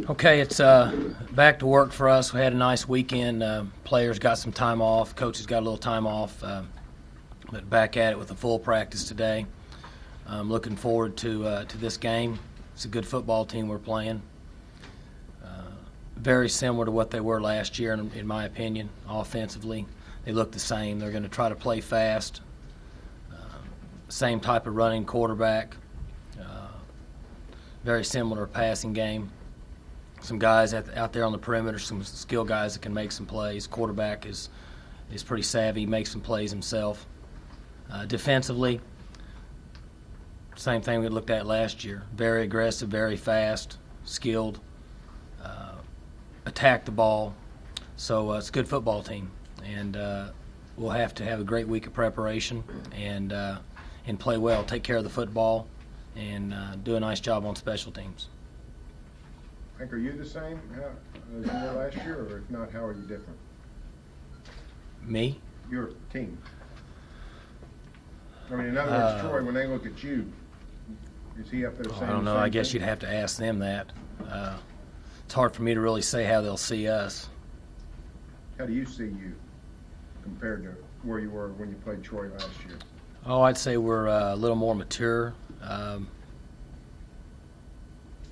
Okay, it's back to work for us. We had a nice weekend. Players got some time off. Coaches got a little time off. But back at it with a full practice today. I'm looking forward to this game. It's a good football team we're playing. Very similar to what they were last year, in my opinion, offensively. They look the same. They're going to try to play fast. Same type of running quarterback. Very similar passing game. Some guys out there on the perimeter, some skill guys that can make some plays. Quarterback is pretty savvy, makes some plays himself. Defensively, same thing we looked at last year. Very aggressive, very fast, skilled, attack the ball. So it's a good football team, and we'll have to have a great week of preparation and play well, take care of the football, and do a nice job on special teams. Hank, are you the same as you were last year, or if not, how are you different? Me? Your team. I mean, in other words, Troy, when they look at you, is he up there saying I don't know. I guess you'd have to ask them that. It's hard for me to really say how they'll see us. How do you see you compared to where you were when you played Troy last year? Oh, I'd say we're a little more mature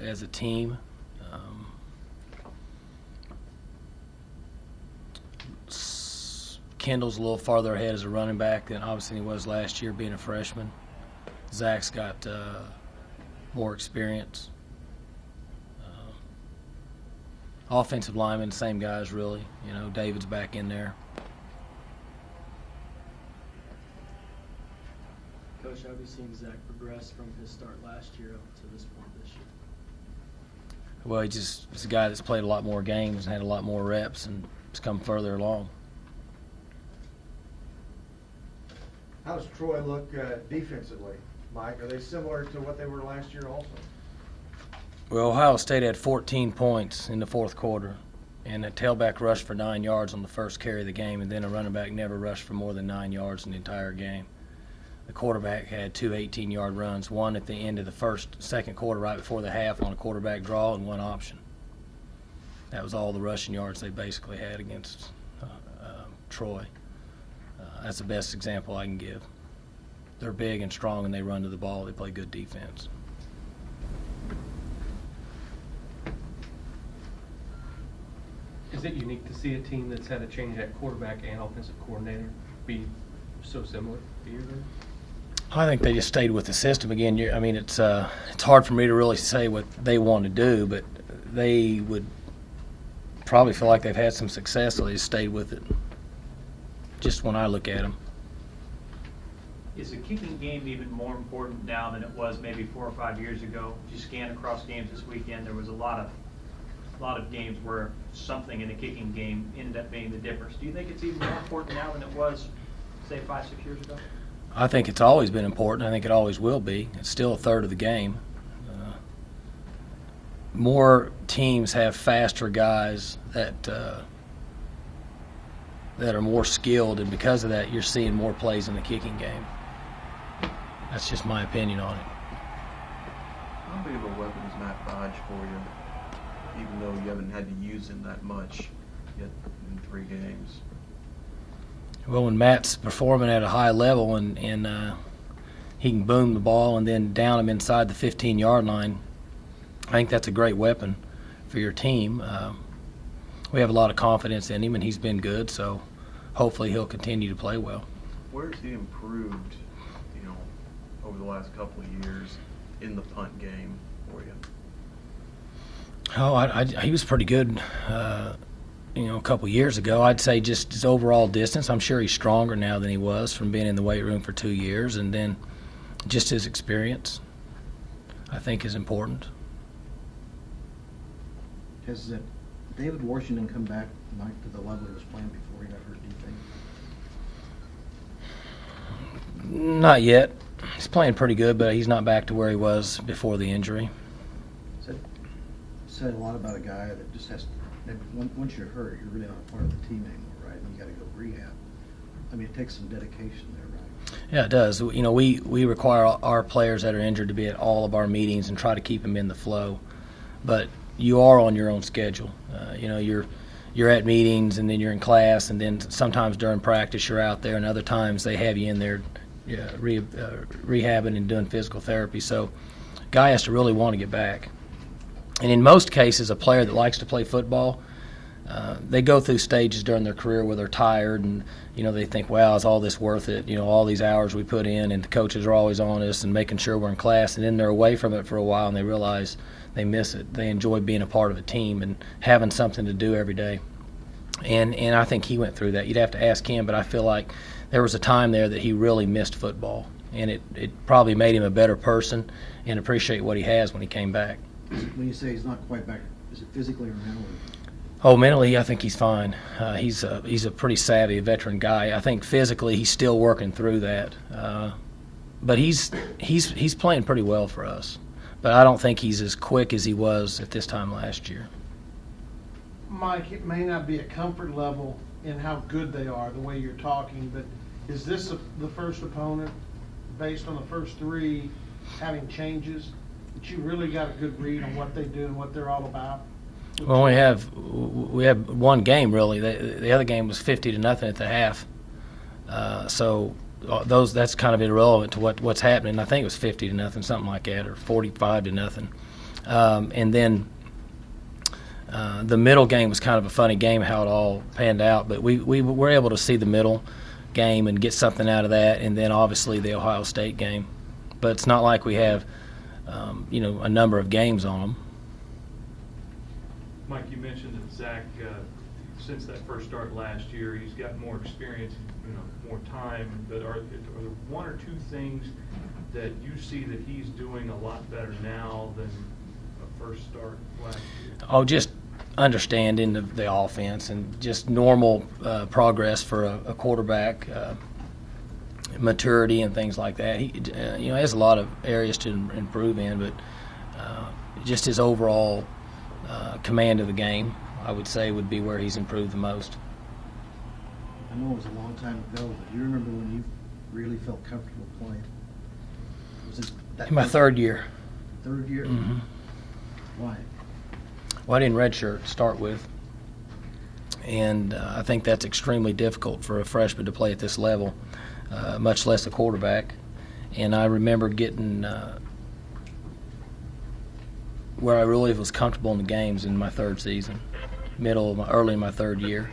as a team. Kendall's a little farther ahead as a running back than obviously he was last year, being a freshman. Zach's got more experience. Offensive linemen, same guys really. You know, David's back in there. Coach, how have you seen Zach progress from his start last year up to this point this year? Well, he's a guy that's played a lot more games and had a lot more reps and has come further along. How does Troy look defensively, Mike? Are they similar to what they were last year also? Well, Ohio State had 14 points in the fourth quarter, and a tailback rushed for 9 yards on the first carry of the game, and then a running back never rushed for more than 9 yards in the entire game. The quarterback had two 18-yard runs, one at the end of the second quarter right before the half on a quarterback draw and one option. That was all the rushing yards they basically had against Troy. That's the best example I can give. They're big and strong, and they run to the ball. They play good defense. Is it unique to see a team that's had a change at quarterback and offensive coordinator be so similar to you? I think they just stayed with the system again. I mean, it's hard for me to really say what they want to do, but they would probably feel like they've had some success, so they just stayed with it. Just when I look at them. Is the kicking game even more important now than it was maybe 4 or 5 years ago? If you scan across games this weekend, there was a lot of games where something in the kicking game ended up being the difference. Do you think it's even more important now than it was, say, 5, 6 years ago? I think it's always been important. I think it always will be. It's still a third of the game. More teams have faster guys that are more skilled, and because of that, you're seeing more plays in the kicking game. That's just my opinion on it. How big of a weapon is Matt Dodge for you, even though you haven't had to use him that much yet in 3 games? Well, when Matt's performing at a high level and he can boom the ball and then down him inside the 15-yard line, I think that's a great weapon for your team. We have a lot of confidence in him, and he's been good, so hopefully he'll continue to play well. Where has he improved, over the last couple of years in the punt game for you? Oh, he was pretty good, a couple years ago. I'd say just his overall distance. I'm sure he's stronger now than he was from being in the weight room for 2 years, and then just his experience, I think, is important. Has David Washington come back, Mike, to the level he was playing before he got hurt, do you think? Not yet. He's playing pretty good, but he's not back to where he was before the injury. Said a lot about a guy that just has to, once you're hurt, you're really not a part of the team anymore, right? And you got to go rehab. I mean, it takes some dedication there, right? Yeah, it does. We require our players that are injured to be at all of our meetings and try to keep them in the flow. But you are on your own schedule. You're at meetings, and then you're in class, and then sometimes during practice you're out there, and other times they have you in there rehabbing and doing physical therapy. So guy has to really want to get back. And in most cases, a player that likes to play football, they go through stages during their career where they're tired, and they think, wow, is all this worth it? All these hours we put in, and the coaches are always on us and making sure we're in class, and then they're away from it for a while, and they realize they miss it. They enjoy being a part of a team and having something to do every day. And I think he went through that. You'd have to ask him, but I feel like there was a time there that he really missed football, and it probably made him a better person and appreciate what he has when he came back. When you say he's not quite back, is it physically or mentally? Oh, mentally, I think he's fine. He's a pretty savvy veteran guy. I think physically he's still working through that, but he's playing pretty well for us. But I don't think he's as quick as he was at this time last year. Mike, it may not be a comfort level in how good they are, the way you're talking, but is this the first opponent, based on the first three having changes, that you really got a good read on what they do and what they're all about? Well, we have one game really. The other game was 50-0 at the half. So that's kind of irrelevant to what's happening. I think it was 50-0, something like that, or 45-0. And then the middle game was kind of a funny game how it all panned out. But we were able to see the middle game and get something out of that, and then obviously the Ohio State game. But it's not like we have a number of games on them. Mike, you mentioned that Zach, since that first start last year, he's got more experience, more time. But are there one or two things that you see that he's doing a lot better now than a first start last year? Oh, just understanding the offense and just normal progress for a quarterback, maturity and things like that. He has a lot of areas to improve in, but just his overall command of the game, I would say, would be where he's improved the most. I know it was a long time ago, but do you remember when you really felt comfortable playing? Was it In my third year. Third year? Mm-hmm. Why? Well, I didn't redshirt to start with, and I think that's extremely difficult for a freshman to play at this level, much less a quarterback. And I remember getting where I really was comfortable in the games in my third season, early in my third year.